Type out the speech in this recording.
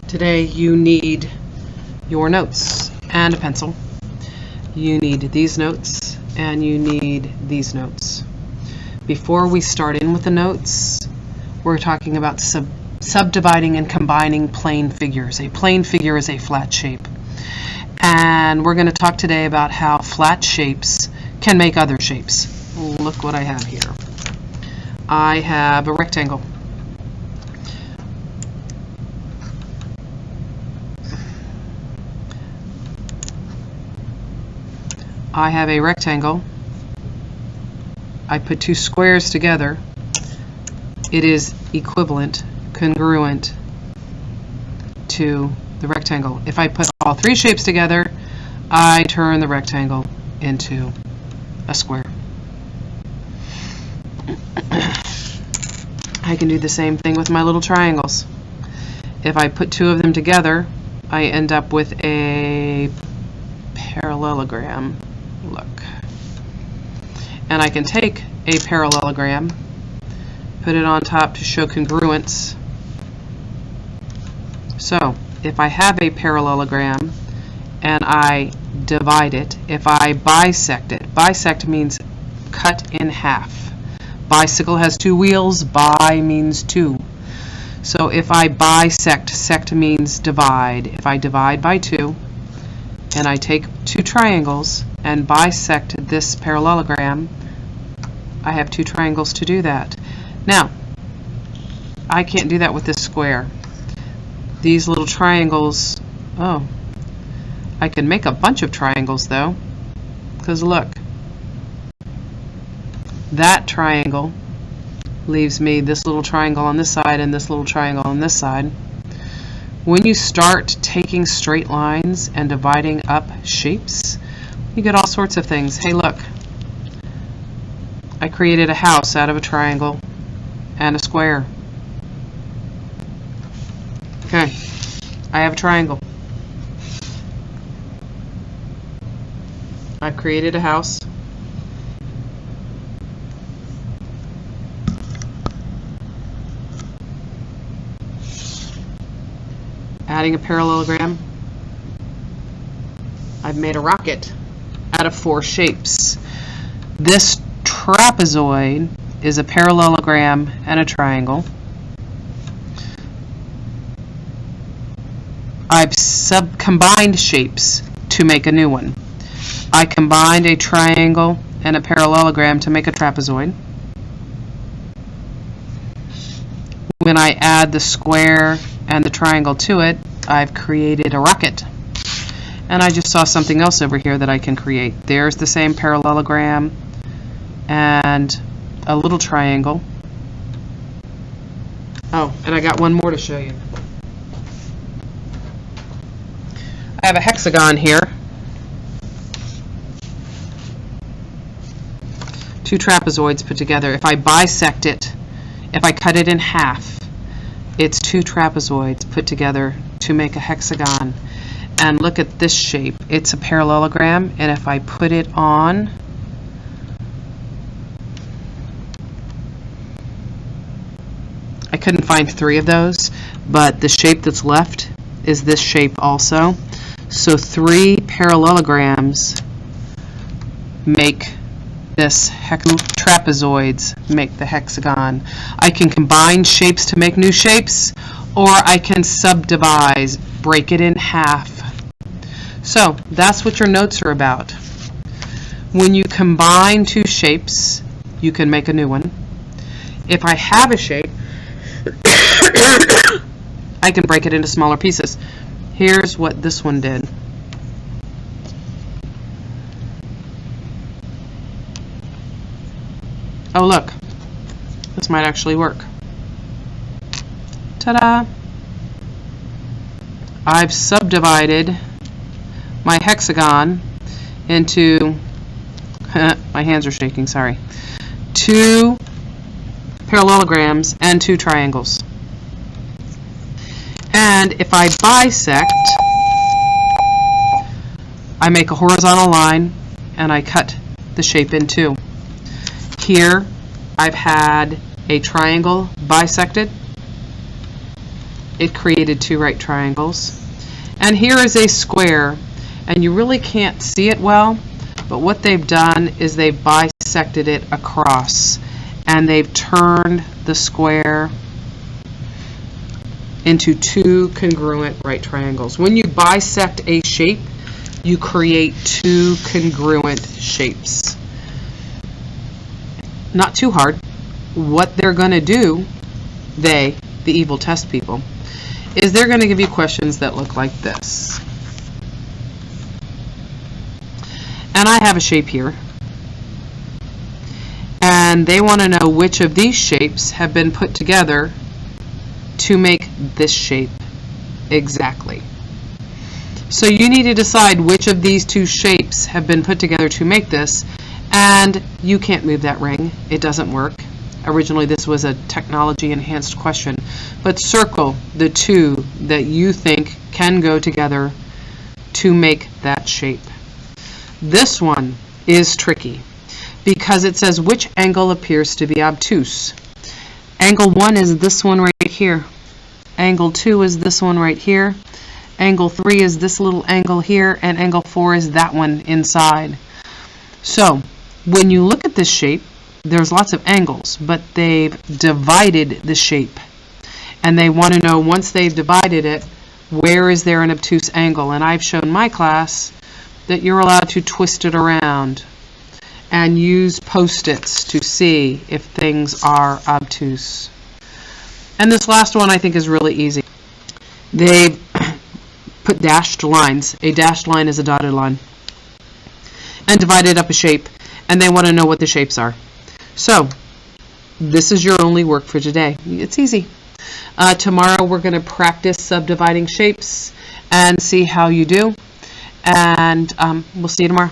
Today you need your notes and a pencil. You need these notes and you need these notes. Before we start in with the notes, we're talking about subdividing and combining plane figures. A plane figure is a flat shape. And we're going to talk today about how flat shapes can make other shapes. Look what I have here. I have a rectangle. I have a rectangle. I put two squares together. It is equivalent, congruent to the rectangle. If I put all three shapes together, I turn the rectangle into a square. I can do the same thing with my little triangles. If I put two of them together, I end up with a parallelogram. Look. And I can take a parallelogram, put it on top to show congruence. So, if I have a parallelogram and I divide it, if I bisect it, bisect means cut in half. Bicycle has two wheels, bi means two. So if I bisect, sect means divide. If I divide by two, and I take two triangles and bisect this parallelogram, I have two triangles to do that. Now, I can't do that with this square. These little triangles, oh, I can make a bunch of triangles though, because look, that triangle leaves me this little triangle on this side and this little triangle on this side. When you start taking straight lines and dividing up shapes, you get all sorts of things. Hey, look, I created a house out of a triangle and a square. Okay, I have a triangle. I've created a house. Adding a parallelogram, I've made a rocket out of four shapes. This trapezoid is a parallelogram and a triangle. I've combined shapes to make a new one. I combined a triangle and a parallelogram to make a trapezoid. When I add the square and the triangle to it, I've created a rocket. And I just saw something else over here that I can create. There's the same parallelogram and a little triangle. Oh, and I got one more to show you. I have a hexagon here. Two trapezoids put together. If I bisect it, if I cut it in half, it's two trapezoids put together to make a hexagon. And look at this shape. It's a parallelogram, and if I put it on, I couldn't find three of those, but the shape that's left is this shape also. So three parallelograms make this trapezoids make the hexagon. I can combine shapes to make new shapes, or I can subdivide, break it in half. So that's what your notes are about. When you combine two shapes, you can make a new one. If I have a shape, I can break it into smaller pieces. Here's what this one did. Oh, look, this might actually work. Ta-da! I've subdivided my hexagon into, my hands are shaking, sorry, two parallelograms and two triangles. And if I bisect, I make a horizontal line and I cut the shape in two. Here I've had a triangle bisected it created two right triangles. And here is a square, and you really can't see it well, but what they've done is they've bisected it across, and they've turned the square into two congruent right triangles. When you bisect a shape, you create two congruent shapes. Not too hard. What they're going to do, the evil test people, is they're going to give you questions that look like this. And I have a shape here. And they want to know which of these shapes have been put together to make this shape exactly. So you need to decide which of these two shapes have been put together to make this, and you can't move that ring. It doesn't work. Originally this was a technology enhanced question, but circle the two that you think can go together to make that shape. This one is tricky because it says which angle appears to be obtuse. Angle 1 is this one right here. Angle 2 is this one right here. Angle 3 is this little angle here, and angle 4 is that one inside. So when you look at this shape, there's lots of angles, but they've divided the shape. And they want to know, once they've divided it, where is there an obtuse angle? And I've shown my class that you're allowed to twist it around and use Post-its to see if things are obtuse. And this last one I think is really easy. They put dashed lines. A dashed line is a dotted line. And divided up a shape, and they want to know what the shapes are. So, this is your only work for today. It's easy. Tomorrow we're going to practice subdividing shapes and see how you do. And we'll see you tomorrow.